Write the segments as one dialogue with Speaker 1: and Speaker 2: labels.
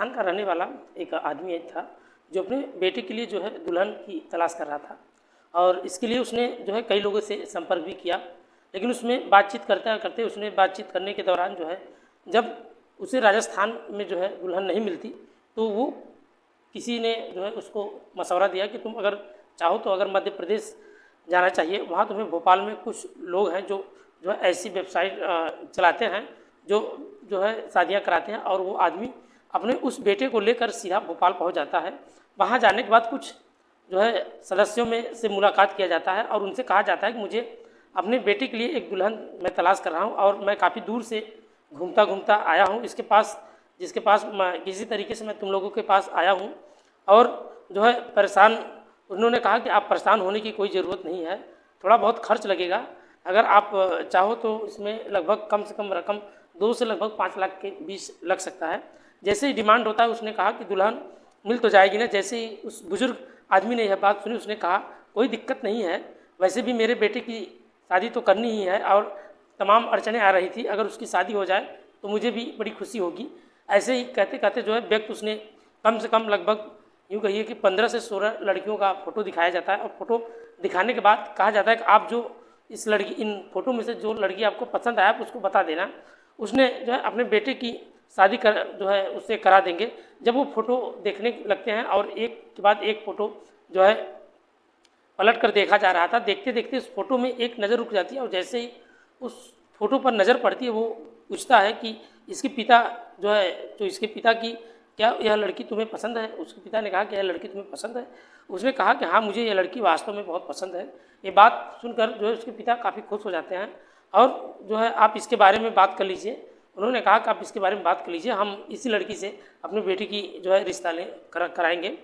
Speaker 1: राजस्थान का रहने वाला एक आदमी था जो अपने बेटे के लिए जो है दुल्हन की तलाश कर रहा था और इसके लिए उसने जो है कई लोगों से संपर्क भी किया, लेकिन उसमें बातचीत करते करते उसने बातचीत करने के दौरान जो है जब उसे राजस्थान में जो है दुल्हन नहीं मिलती तो वो किसी ने जो है उसको मशवरा दिया कि तुम अगर चाहो तो अगर मध्य प्रदेश जाना चाहिए, वहाँ तुम्हें भोपाल में कुछ लोग हैं जो है ऐसी वेबसाइट चलाते हैं जो है शादियाँ कराते हैं और वो आदमी अपने उस बेटे को लेकर सीधा भोपाल पहुँच जाता है। वहाँ जाने के बाद कुछ जो है सदस्यों में से मुलाकात किया जाता है और उनसे कहा जाता है कि मुझे अपने बेटे के लिए एक दुल्हन मैं तलाश कर रहा हूँ और मैं काफ़ी दूर से घूमता घूमता आया हूँ जिसके पास किसी तरीके से मैं तुम लोगों के पास आया हूँ और जो है परेशान। उन्होंने कहा कि आप परेशान होने की कोई ज़रूरत नहीं है, थोड़ा बहुत खर्च लगेगा, अगर आप चाहो तो इसमें लगभग कम से कम रकम 2 से लगभग 5 लाख के बीच लग सकता है। जैसे ही डिमांड होता है उसने कहा कि दुल्हन मिल तो जाएगी ना। जैसे ही उस बुजुर्ग आदमी ने यह बात सुनी उसने कहा कोई दिक्कत नहीं है, वैसे भी मेरे बेटे की शादी तो करनी ही है और तमाम अड़चनें आ रही थी, अगर उसकी शादी हो जाए तो मुझे भी बड़ी खुशी होगी। ऐसे ही कहते कहते जो है व्यक्ति उसने कम से कम लगभग यूँ कहिए कि 15 से 16 लड़कियों का फ़ोटो दिखाया जाता है और फ़ोटो दिखाने के बाद कहा जाता है कि आप जो इस लड़की इन फ़ोटो में से जो लड़की आपको पसंद आया आप उसको बता देना, उसने जो है अपने बेटे की शादी कर जो है उससे करा देंगे। जब वो फ़ोटो देखने लगते हैं और एक के बाद एक फ़ोटो जो है पलट कर देखा जा रहा था, देखते देखते उस फ़ोटो में एक नज़र रुक जाती है और जैसे ही उस फ़ोटो पर नज़र पड़ती है वो पूछता है कि इसके पिता जो है तो इसके पिता की क्या यह लड़की तुम्हें पसंद है। उसके पिता ने कहा कि यह लड़की तुम्हें पसंद है। उसने कहा कि हाँ मुझे यह लड़की वास्तव में बहुत पसंद है। ये बात सुनकर जो है उसके पिता काफ़ी खुश हो जाते हैं और जो है आप इसके बारे में बात कर लीजिए। उन्होंने कहा कि आप इसके बारे में बात कर लीजिए, हम इसी लड़की से अपनी बेटी की जो है रिश्ता कराएंगे।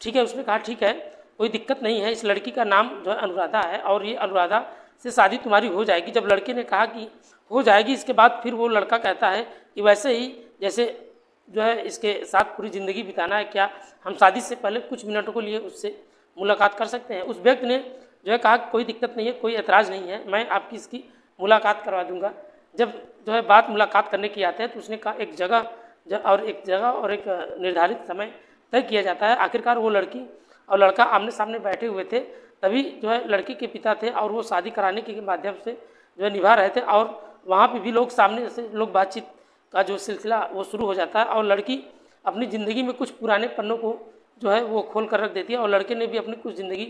Speaker 1: ठीक है, उसने कहा ठीक है कोई दिक्कत नहीं है, इस लड़की का नाम जो है अनुराधा है और ये अनुराधा से शादी तुम्हारी हो जाएगी। जब लड़के ने कहा कि हो जाएगी, इसके बाद फिर वो लड़का कहता है कि वैसे ही जैसे जो है इसके साथ पूरी ज़िंदगी बिताना है, क्या हम शादी से पहले कुछ मिनटों के लिए उससे मुलाकात कर सकते हैं। उस व्यक्ति ने जो है कहा कोई दिक्कत नहीं है, कोई ऐतराज़ नहीं है, मैं आपकी इसकी मुलाकात करवा दूंगा। जब जो है बात मुलाकात करने की आते हैं तो उसने कहा एक जगह और एक निर्धारित समय तय किया जाता है। आखिरकार वो लड़की और लड़का आमने सामने बैठे हुए थे, तभी जो है लड़की के पिता थे और वो शादी कराने के माध्यम से जो है निभा रहे थे और वहाँ पे भी लोग सामने से लोग बातचीत का जो सिलसिला वो शुरू हो जाता है और लड़की अपनी ज़िंदगी में कुछ पुराने पन्नों को जो है वो खोल कर रख देती है और लड़के ने भी अपनी कुछ ज़िंदगी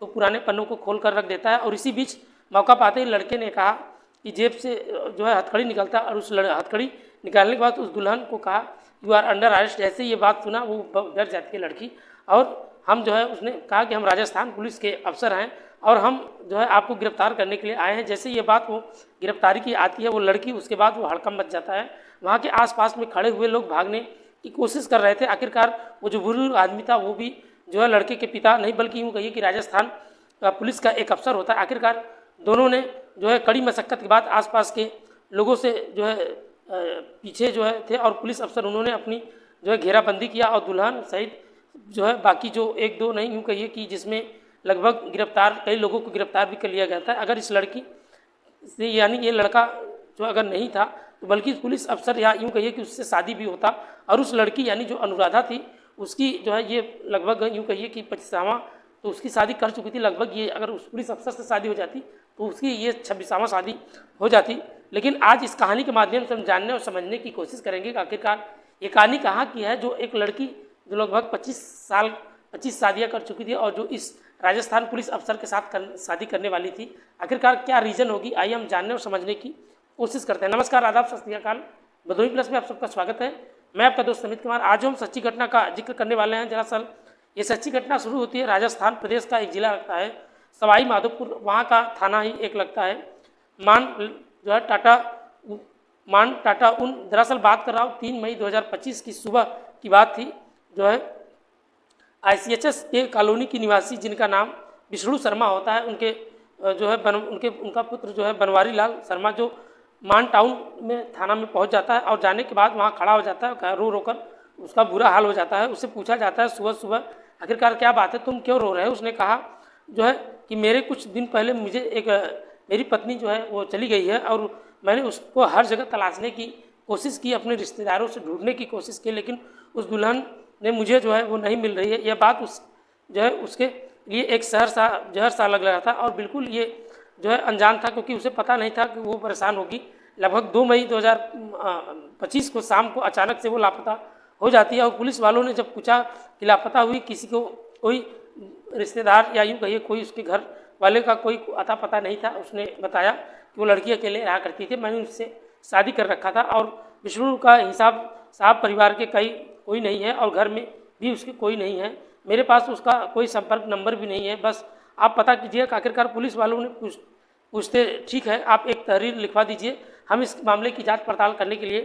Speaker 1: तो पुराने पन्नों को खोल कर रख देता है। और इसी बीच मौका पाते ही लड़के ने कहा कि जेब से जो है हथकड़ी निकलता और उस हथकड़ी निकालने के बाद उस दुल्हन को कहा यू आर अंडर अरेस्ट। जैसे ये बात सुना वो डर जाती है लड़की और हम जो है उसने कहा कि हम राजस्थान पुलिस के अफसर हैं और हम जो है आपको गिरफ्तार करने के लिए आए हैं। जैसे ये बात वो गिरफ्तारी की आती है वो लड़की, उसके बाद वो हड़कंप मच जाता है। वहाँ के आसपास में खड़े हुए लोग भागने की कोशिश कर रहे थे। आखिरकार वो जो बुजुर्ग आदमी था वो भी जो है लड़के के पिता नहीं बल्कि यूँ कहिए कि राजस्थान पुलिस का एक अफसर होता है। आखिरकार दोनों ने जो है कड़ी मशक्क़त के बाद आसपास के लोगों से जो है पीछे जो है थे और पुलिस अफसर उन्होंने अपनी जो है घेराबंदी किया और दुल्हन सहित जो है बाकी जो एक दो नहीं यूँ कहिए कि जिसमें लगभग कई लोगों को गिरफ्तार भी कर लिया गया था। अगर इस लड़की से यानी ये लड़का जो अगर नहीं था तो बल्कि पुलिस अफसर या यूँ कहिए कि उससे शादी भी होता और उस लड़की यानी जो अनुराधा थी उसकी जो है ये लगभग यूँ कहिए कि 25वां तो उसकी शादी कर चुकी थी। लगभग ये अगर उस पुलिस अफसर से शादी हो जाती तो उसकी ये 26वां शादी हो जाती। लेकिन आज इस कहानी के माध्यम से हम जानने और समझने की कोशिश करेंगे कि आखिरकार ये कहानी कहाँ की है। जो एक लड़की जो लगभग 25 शादियाँ कर चुकी थी और जो इस राजस्थान पुलिस अफसर के साथ शादी करने वाली थी, आखिरकार क्या रीज़न होगी, आइए हम जानने और समझने की कोशिश करते हैं। नमस्कार, आदाब, सत श्री अकाल। भदोही प्लस में आप सबका स्वागत है। मैं आपका दोस्त अमित कुमार। आज हम सच्ची घटना का जिक्र करने वाले हैं। दरअसल ये सच्ची घटना शुरू होती है राजस्थान प्रदेश का एक जिला लगता है सवाई माधोपुर, वहाँ का थाना ही एक लगता है मान टाटा उन। दरअसल बात कर रहा हूँ 3 मई 2025 की सुबह की बात थी। जो है ICHS के कॉलोनी की निवासी जिनका नाम विष्णु शर्मा होता है, उनके जो है उनका पुत्र जो है बनवारी लाल शर्मा जो मान टाउन में थाना में पहुंच जाता है और जाने के बाद वहां खड़ा हो जाता है, रो रो कर उसका बुरा हाल हो जाता है। उससे पूछा जाता है सुबह सुबह आखिरकार क्या बात है, तुम क्यों रो रहे हो। उसने कहा जो है कि मेरे कुछ दिन पहले मेरी पत्नी जो है वो चली गई है और मैंने उसको हर जगह तलाशने की कोशिश की, अपने रिश्तेदारों से ढूंढने की कोशिश की, लेकिन उस दुल्हन ने मुझे जो है वो नहीं मिल रही है। यह बात उस जो है उसके लिए एक जहर सा लग रहा था और बिल्कुल ये जो है अनजान था, क्योंकि उसे पता नहीं था कि वो परेशान होगी। लगभग 2 मई 2025 को शाम को अचानक से वो लापता हो जाती है और पुलिस वालों ने जब पूछा कि लापता हुई, किसी को कोई रिश्तेदार या यूँ कहिए कोई उसके घर वाले का कोई अता पता नहीं था। उसने बताया कि वो लड़की अकेले रहा करती थी, मैंने उससे शादी कर रखा था और विष्णु का हिसाब साहब परिवार के कोई नहीं है और घर में भी उसके कोई नहीं है। मेरे पास उसका कोई संपर्क नंबर भी नहीं है, बस आप पता कीजिए। आखिरकार पुलिस वालों ने पूछते ठीक है, आप एक तहरीर लिखवा दीजिए, हम इस मामले की जांच पड़ताल करने के लिए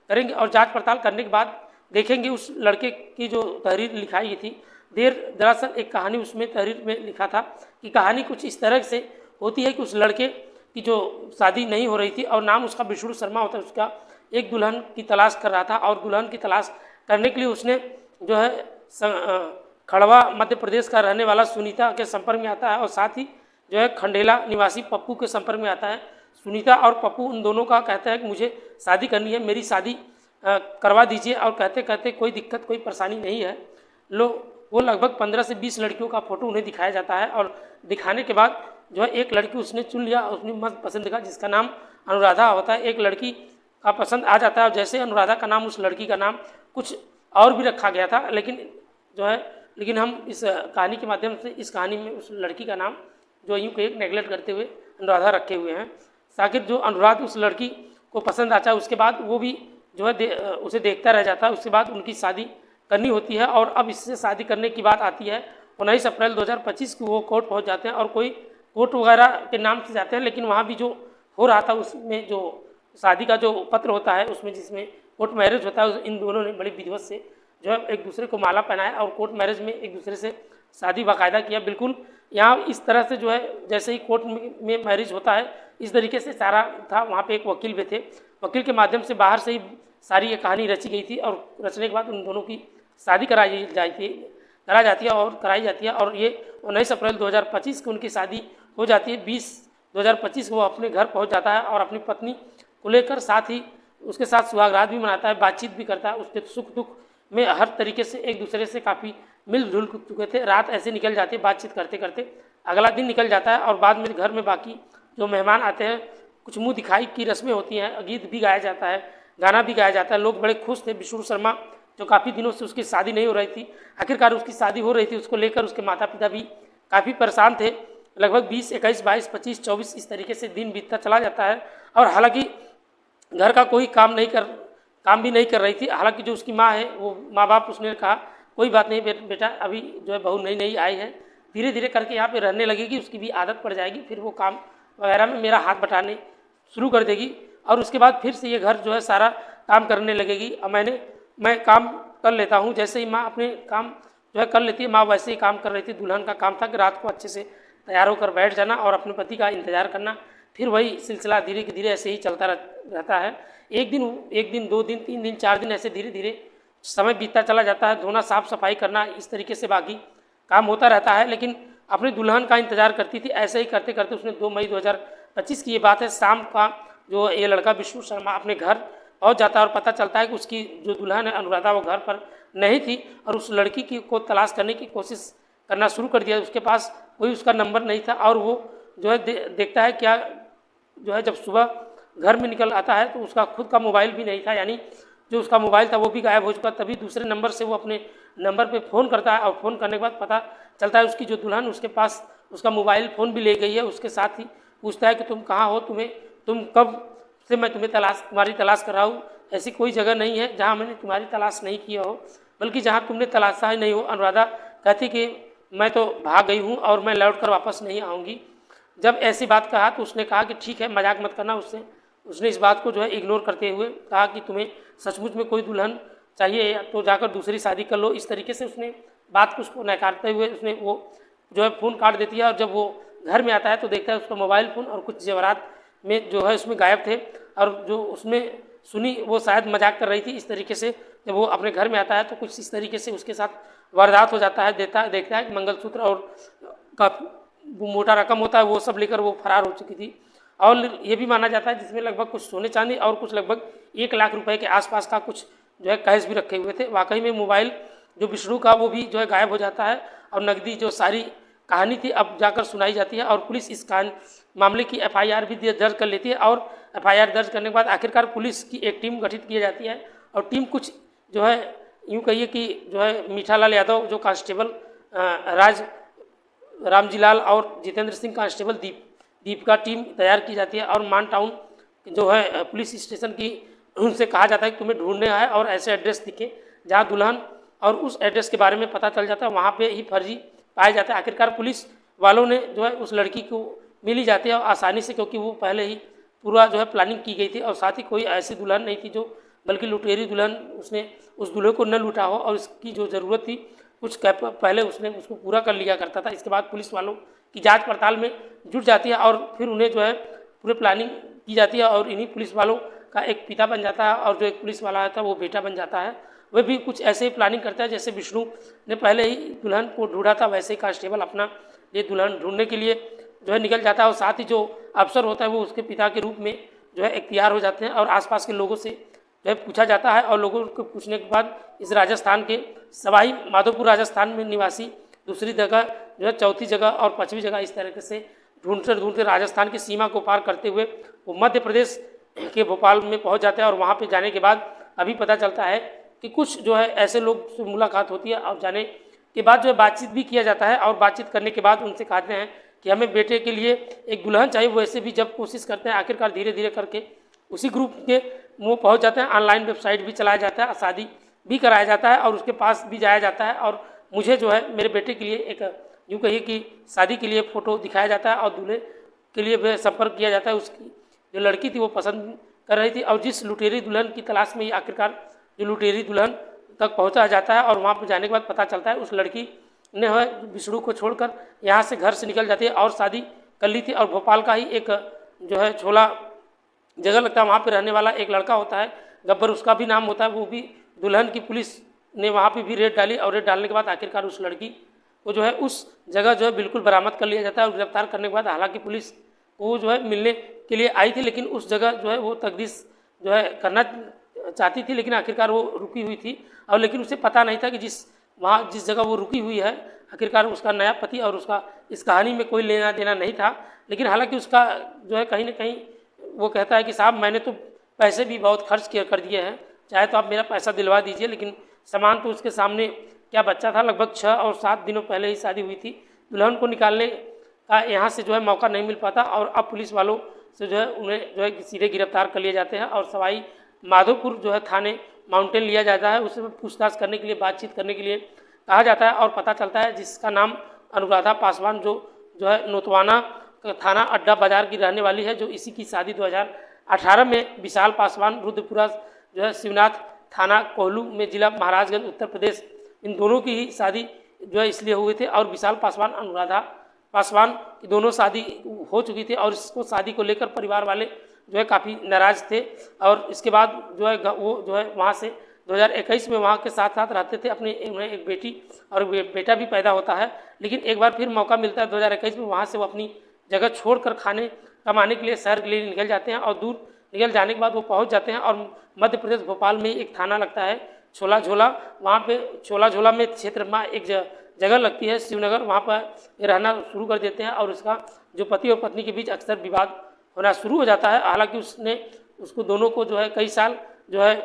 Speaker 1: करेंगे और जांच पड़ताल करने के बाद देखेंगे। उस लड़के की जो तहरीर लिखाई थी दरअसल एक कहानी उसमें तहरीर में लिखा था कि कहानी कुछ इस तरह से होती है कि उस लड़के की जो शादी नहीं हो रही थी और नाम उसका विष्णु शर्मा होता है, उसका एक दुल्हन की तलाश कर रहा था और दुल्हन की तलाश करने के लिए उसने जो है खड़वा मध्य प्रदेश का रहने वाला सुनीता के संपर्क में आता है और साथ ही जो है खंडेला निवासी पप्पू के संपर्क में आता है। सुनीता और पप्पू उन दोनों का कहता है कि मुझे शादी करनी है, मेरी शादी करवा दीजिए और कहते कहते कोई दिक्कत कोई परेशानी नहीं है। वो लगभग 15 से 20 लड़कियों का फोटो उन्हें दिखाया जाता है और दिखाने के बाद जो है एक लड़की उसने चुन लिया, उसने मस्त पसंद का, जिसका नाम अनुराधा होता है। एक लड़की का पसंद आ जाता है और जैसे अनुराधा का नाम उस लड़की का नाम कुछ और भी रखा गया था, लेकिन हम इस कहानी के माध्यम से इस कहानी में उस लड़की का नाम जो यूँ एक नेगलेक्ट करते हुए अनुराधा रखे हुए हैं। साकिर जो अनुराध उस लड़की को पसंद आता है, उसके बाद वो भी जो है उसे देखता रह जाता है। उसके बाद उनकी शादी करनी होती है और अब इससे शादी करने की बात आती है 19 अप्रैल 2025 को वो कोर्ट पहुंच जाते हैं और कोई कोर्ट वगैरह के नाम से जाते हैं, लेकिन वहाँ भी जो हो रहा था उसमें जो शादी का जो पत्र होता है उसमें जिसमें कोर्ट मैरिज होता है, इन दोनों ने बड़ी विधिवत से जो है एक दूसरे को माला पहनाया और कोर्ट मैरिज में एक दूसरे से शादी बाकायदा किया। बिल्कुल यहाँ इस तरह से जो है जैसे ही कोर्ट में मैरिज होता है इस तरीके से सारा था। वहाँ पे एक वकील भी थे, वकील के माध्यम से बाहर से ही सारी ये कहानी रची गई थी और रचने के बाद उन दोनों की शादी कराई जाती है और ये 19 अप्रैल 2025 को उनकी शादी हो जाती है। 20 2025 को वो अपने घर पहुंच जाता है और अपनी पत्नी को लेकर साथ ही उसके साथ सुहागरात भी मनाता है, बातचीत भी करता है। उसके सुख दुख में हर तरीके से एक दूसरे से काफ़ी मिलजुल चुके थे। रात ऐसे निकल जाती है बातचीत करते करते, अगला दिन निकल जाता है और बाद में घर में बाकी जो मेहमान आते हैं कुछ मुँह दिखाई की रस्में होती हैं, गीत भी गाया जाता है, गाना भी गाया जाता है। लोग बड़े खुश थे। विष्णु शर्मा जो काफ़ी दिनों से उसकी शादी नहीं हो रही थी, आखिरकार उसकी शादी हो रही थी, उसको लेकर उसके माता पिता भी काफ़ी परेशान थे। लगभग 20, 21, 22, 25, 24 इस तरीके से दिन बीतता चला जाता है और हालांकि घर का कोई काम भी नहीं कर रही थी। हालांकि जो उसकी माँ है वो माँ बाप उसने कहा कोई बात नहीं बेटा, अभी जो है बहू नई आई है, धीरे धीरे करके यहाँ पे रहने लगेगी, उसकी भी आदत पड़ जाएगी, फिर वो काम वगैरह में मेरा हाथ बटाने शुरू कर देगी और उसके बाद फिर से ये घर जो है सारा काम करने लगेगी। और मैं काम कर लेता हूँ। जैसे ही माँ अपने काम जो है कर लेती है, माँ वैसे ही काम कर रही थी। दुल्हन का काम था कि रात को अच्छे से तैयार होकर बैठ जाना और अपने पति का इंतजार करना। फिर वही सिलसिला धीरे धीरे ऐसे ही चलता रहता है। एक दिन 2 दिन 3 दिन 4 दिन ऐसे धीरे धीरे समय बीतता चला जाता है। धोना साफ सफाई करना इस तरीके से बाकी काम होता रहता है, लेकिन अपनी दुल्हन का इंतजार करती थी। ऐसे ही करते करते उसने 2 मई 2025 की ये बात है, शाम का जो ये लड़का विष्णु शर्मा अपने घर पहुंच जाता है और पता चलता है कि उसकी जो दुल्हन है अनुराधा वो घर पर नहीं थी और उस लड़की को तलाश करने की कोशिश करना शुरू कर दिया। उसके पास कोई उसका नंबर नहीं था और वो जो है देखता है क्या जो है जब सुबह घर में निकल आता है तो उसका खुद का मोबाइल भी नहीं था, यानी जो उसका मोबाइल था वो भी गायब हो चुका। तभी दूसरे नंबर से वो अपने नंबर पे फ़ोन करता है और फ़ोन करने के बाद पता चलता है उसकी जो दुल्हन उसके पास उसका मोबाइल फ़ोन भी ले गई है। उसके साथ ही पूछता है कि तुम कहाँ हो, तुम कब से मैं तुम्हारी तलाश कर रहा हूँ। ऐसी कोई जगह नहीं है जहाँ मैंने तुम्हारी तलाश नहीं किया हो, बल्कि जहाँ तुमने तलाशा ही नहीं हो। अनुराधा कहती कि मैं तो भाग गई हूँ और मैं लौट कर वापस नहीं आऊँगी। जब ऐसी बात कहा तो उसने कहा कि ठीक है, मजाक मत करना। उसने इस बात को जो है इग्नोर करते हुए कहा कि तुम्हें सचमुच में कोई दुल्हन चाहिए तो जाकर दूसरी शादी कर लो। इस तरीके से उसने बात को उसको नकारते हुए उसने वो जो है फ़ोन काट देती है और जब वो घर में आता है तो देखता है उसका मोबाइल फ़ोन और कुछ जेवरात में जो है उसमें गायब थे और जो उसमें सुनी वो शायद मजाक कर रही थी। इस तरीके से जब वो अपने घर में आता है तो कुछ इस तरीके से उसके साथ वारदात हो जाता है। देखता है कि मंगलसूत्र और का मोटा रकम होता है वो सब लेकर वो फरार हो चुकी थी और ये भी माना जाता है जिसमें लगभग कुछ सोने चांदी और कुछ लगभग 1 लाख रुपए के आसपास का कुछ जो है कैश भी रखे हुए थे। वाकई में मोबाइल जो विष्णु का वो भी जो है गायब हो जाता है और नकदी जो सारी कहानी थी अब जाकर सुनाई जाती है और पुलिस इस मामले की FIR भी दर्ज कर लेती है और FIR दर्ज करने के बाद आखिरकार पुलिस की एक टीम गठित की जाती है और टीम कुछ जो है यूँ कहिए कि जो है मीठालाल यादव जो कांस्टेबल रामजीलाल और जितेंद्र सिंह कांस्टेबल दीप का टीम तैयार की जाती है और मान टाउन जो है पुलिस स्टेशन की उनसे कहा जाता है कि तुम्हें ढूंढने है और ऐसे एड्रेस दिखे जहाँ दुल्हन और उस एड्रेस के बारे में पता चल जाता है, वहाँ पे ही फर्जी पाया जाता है। आखिरकार पुलिस वालों ने जो है उस लड़की को मिल ही जाती है और आसानी से, क्योंकि वो पहले ही पूरा जो है प्लानिंग की गई थी और साथ ही कोई ऐसी दुल्हन नहीं थी जो बल्कि लुटेरी दुल्हन उसने उस दूल्हे को न लूटा हो और उसकी जो ज़रूरत थी कुछ पहले उसने उसको पूरा कर लिया करता था। इसके बाद पुलिस वालों की जांच पड़ताल में जुट जाती है और फिर उन्हें जो है पूरे प्लानिंग की जाती है और इन्हीं पुलिस वालों का एक पिता बन जाता है और जो एक पुलिस वाला था वो बेटा बन जाता है। वह भी कुछ ऐसे ही प्लानिंग करता है जैसे विष्णु ने पहले ही दुल्हन को ढूंढा था, वैसे ही कांस्टेबल अपना ये दुल्हन ढूंढने के लिए जो है निकल जाता है और साथ ही जो अफसर होता है वो उसके पिता के रूप में जो है इख्तियार हो जाते हैं और आसपास के लोगों से जो है पूछा जाता है और लोगों को पूछने के बाद इस राजस्थान के सवाई माधोपुर राजस्थान में निवासी दूसरी जगह जो है चौथी जगह और 5वीं जगह इस तरीके से ढूंढते राजस्थान की सीमा को पार करते हुए वो मध्य प्रदेश के भोपाल में पहुंच जाते हैं और वहां पे जाने के बाद अभी पता चलता है कि कुछ जो है ऐसे लोग से मुलाकात होती है और जाने के बाद जो है बातचीत भी किया जाता है और बातचीत करने के बाद उनसे कहते हैं कि हमें बेटे के लिए एक दुल्हन चाहिए। वैसे भी जब कोशिश करते हैं आखिरकार धीरे धीरे करके उसी ग्रुप के वो पहुंच जाते हैं। ऑनलाइन वेबसाइट भी चलाया जाता है, शादी भी कराया जाता है और उसके पास भी जाया जाता है और मुझे जो है मेरे बेटे के लिए एक यूँ कहिए कि शादी के लिए फ़ोटो दिखाया जाता है और दूल्हे के लिए वह संपर्क किया जाता है। उसकी जो लड़की थी वो पसंद कर रही थी और जिस लुटेरी दुल्हन की तलाश में ही आखिरकार जो लुटेरी दुल्हन तक पहुंचा जाता है और वहाँ पर जाने के बाद पता चलता है उस लड़की ने है विष्णु को छोड़कर यहाँ से घर से निकल जाती है और शादी कर ली थी और भोपाल का ही एक जो है छोला जगह लगता है वहाँ पे रहने वाला एक लड़का होता है गब्बर, उसका भी नाम होता है, वो भी दुल्हन की पुलिस ने वहाँ पे भी रेड डाली और रेड डालने के बाद आखिरकार उस लड़की को जो है उस जगह जो है बिल्कुल बरामद कर लिया जाता है और गिरफ्तार करने के बाद हालांकि पुलिस वो जो है मिलने के लिए आई थी लेकिन उस जगह जो है वो तकदीस जो है करना चाहती थी लेकिन आखिरकार वो रुकी हुई थी और लेकिन उसे पता नहीं था कि जिस जगह वो रुकी हुई है आखिरकार उसका नया पति और उसका इस कहानी में कोई लेना देना नहीं था। लेकिन हालांकि उसका जो है कहीं ना कहीं वो कहता है कि साहब मैंने तो पैसे भी बहुत खर्च कर दिए हैं, चाहे तो आप मेरा पैसा दिलवा दीजिए, लेकिन सामान तो उसके सामने क्या बच्चा था, लगभग 6 और 7 दिनों पहले ही शादी हुई थी। दुल्हन को निकालने का यहाँ से जो है मौका नहीं मिल पाता और अब पुलिस वालों से जो है उन्हें जो है सीधे गिरफ्तार कर लिए जाते हैं और सवाई माधोपुर जो है थाने माउंटेन लिया जाता है। उससे पूछताछ करने के लिए बातचीत करने के लिए कहा जाता है और पता चलता है जिसका नाम अनुराधा पासवान जो है नोतवाना थाना अड्डा बाजार की रहने वाली है, जो इसी की शादी 2018 में विशाल पासवान रुद्रपुरा जो है शिवनाथ थाना कोहलू में जिला महाराजगंज उत्तर प्रदेश, इन दोनों की ही शादी जो है इसलिए हुई थी और विशाल पासवान अनुराधा पासवान की दोनों शादी हो चुकी थी और इसको शादी को लेकर परिवार वाले जो है काफ़ी नाराज़ थे और इसके बाद जो है वो जो है वहाँ से 2021 में वहाँ के साथ साथ रहते थे। उन्हें एक बेटी और बेटा भी पैदा होता है, लेकिन एक बार फिर मौका मिलता है 2021 में, वहाँ से वो अपनी जगह छोड़कर खाने कमाने के लिए शहर के लिए निकल जाते हैं और दूर निकल जाने के बाद वो पहुँच जाते हैं और मध्य प्रदेश भोपाल में एक थाना लगता है छोला झोला, वहाँ पे छोला झोला में क्षेत्र में एक जगह लगती है शिवनगर, वहाँ पर रहना शुरू कर देते हैं और उसका जो पति और पत्नी के बीच अक्सर विवाद होना शुरू हो जाता है। हालांकि उसको दोनों को जो है कई साल जो है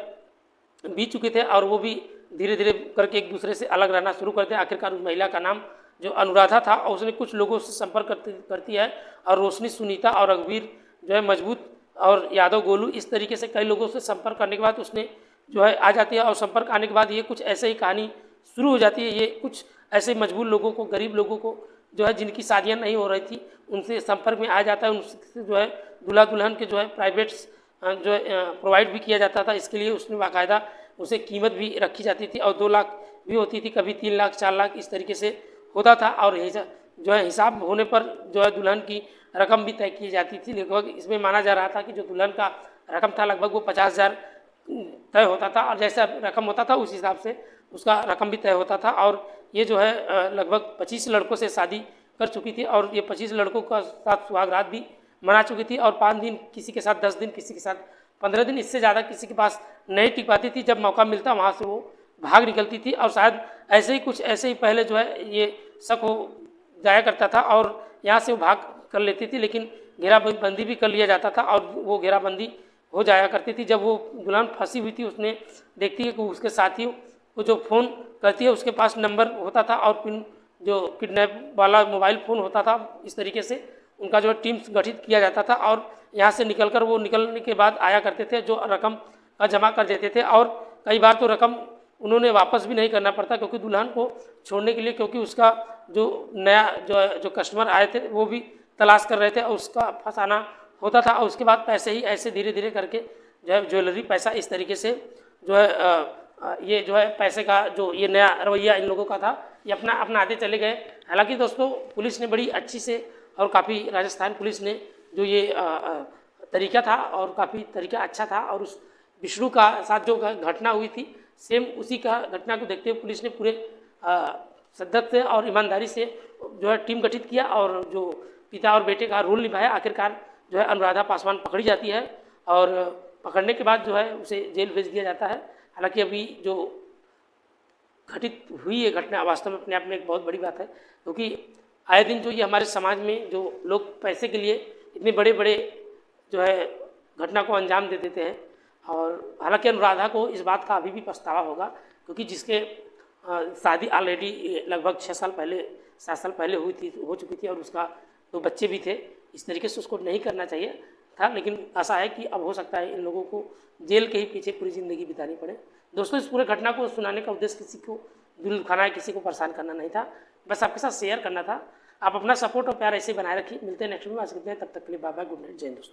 Speaker 1: बीत चुके थे और वो भी धीरे धीरे करके एक दूसरे से अलग रहना शुरू करते हैं। आखिरकार उस महिला का नाम जो अनुराधा था और उसने कुछ लोगों से संपर्क करती है और रोशनी, सुनीता और रघुवीर जो है मजबूत और यादव गोलू, इस तरीके से कई लोगों से संपर्क करने के बाद उसने जो है आ जाती है और संपर्क आने के बाद ये कुछ ऐसे ही कहानी शुरू हो जाती है। ये कुछ ऐसे मजबूर लोगों को, गरीब लोगों को जो है जिनकी शादियाँ नहीं हो रही थी उनसे संपर्क में आ जाता है, उनसे जो है दूल्हा दुल्हन के जो है प्राइवेट्स जो है प्रोवाइड भी किया जाता था। इसके लिए उसने बाकायदा उसे कीमत भी रखी जाती थी और 2 लाख भी होती थी, कभी 3 लाख 4 लाख इस तरीके से होता था और जो है हिसाब होने पर जो है दुल्हन की रकम भी तय की जाती थी। लगभग इसमें माना जा रहा था कि जो दुल्हन का रकम था लगभग वो 50,000 तय होता था और जैसा रकम होता था उस हिसाब से उसका रकम भी तय होता था। और ये जो है लगभग 25 लड़कों से शादी कर चुकी थी और ये 25 लड़कों का साथ सुहागरात भी मना चुकी थी, और 5 दिन किसी के साथ, 10 दिन किसी के साथ, 15 दिन, इससे ज़्यादा किसी के पास नहीं टिक पाती थी। जब मौका मिलता वहाँ से वो भाग निकलती थी, और शायद ऐसे ही पहले जो है ये शक हो जाया करता था और यहाँ से वो भाग कर लेती थी, लेकिन घेराबंदी भी कर लिया जाता था और वो घेराबंदी हो जाया करती थी। जब वो दुल्हन फंसी हुई थी, उसने देखती है कि उसके साथी को जो फ़ोन करती है उसके पास नंबर होता था और पिन जो किडनैप वाला मोबाइल फ़ोन होता था, इस तरीके से उनका जो टीम्स गठित किया जाता था और यहाँ से निकलकर वो निकलने के बाद आया करते थे, जो रकम का जमा कर देते थे। और कई बार तो रकम उन्होंने वापस भी नहीं करना पड़ता, क्योंकि दुल्हन को छोड़ने के लिए, क्योंकि उसका जो नया जो कस्टमर आए थे वो भी तलाश कर रहे थे और उसका फंसाना होता था। और उसके बाद पैसे ही ऐसे धीरे धीरे करके जो है ज्वेलरी पैसा इस तरीके से जो है ये जो है पैसे का जो ये नया रवैया इन लोगों का था, ये अपना आते चले गए। हालांकि दोस्तों पुलिस ने बड़ी अच्छी से और काफ़ी, राजस्थान पुलिस ने जो ये तरीका था और काफ़ी तरीका अच्छा था, और उस विष्णु का साथ जो घटना हुई थी सेम उसी का घटना को देखते हुए पुलिस ने पूरे शिद्दत से और ईमानदारी से जो है टीम गठित किया और जो पिता और बेटे का रोल निभाया। आखिरकार जो है अनुराधा पासवान पकड़ी जाती है और पकड़ने के बाद जो है उसे जेल भेज दिया जाता है। हालांकि अभी जो घटित हुई है घटना वास्तव में अपने आप में एक बहुत बड़ी बात है, क्योंकि आए दिन जो ये हमारे समाज में जो लोग पैसे के लिए इतने बड़े बड़े जो है घटना को अंजाम दे देते हैं। और हालांकि अनुराधा को इस बात का अभी भी पछतावा होगा, क्योंकि जिसके शादी ऑलरेडी लगभग 6 साल पहले 7 साल पहले हो चुकी थी और उसका 2 बच्चे भी थे। इस तरीके से उसको नहीं करना चाहिए था, लेकिन ऐसा है कि अब हो सकता है इन लोगों को जेल के ही पीछे पूरी ज़िंदगी बितानी पड़े। दोस्तों इस पूरे घटना को सुनाने का उद्देश्य किसी को दिल दुखाना है, किसी को परेशान करना नहीं था, बस आपके साथ शेयर करना था। आप अपना सपोर्ट और प्यार ऐसे बनाए रखिए। मिलते हैं नेक्स्ट वीडियो में, आज के लिए तब तक के लिए बाय बाय, गुड नाइट, जय हिंद दोस्तों।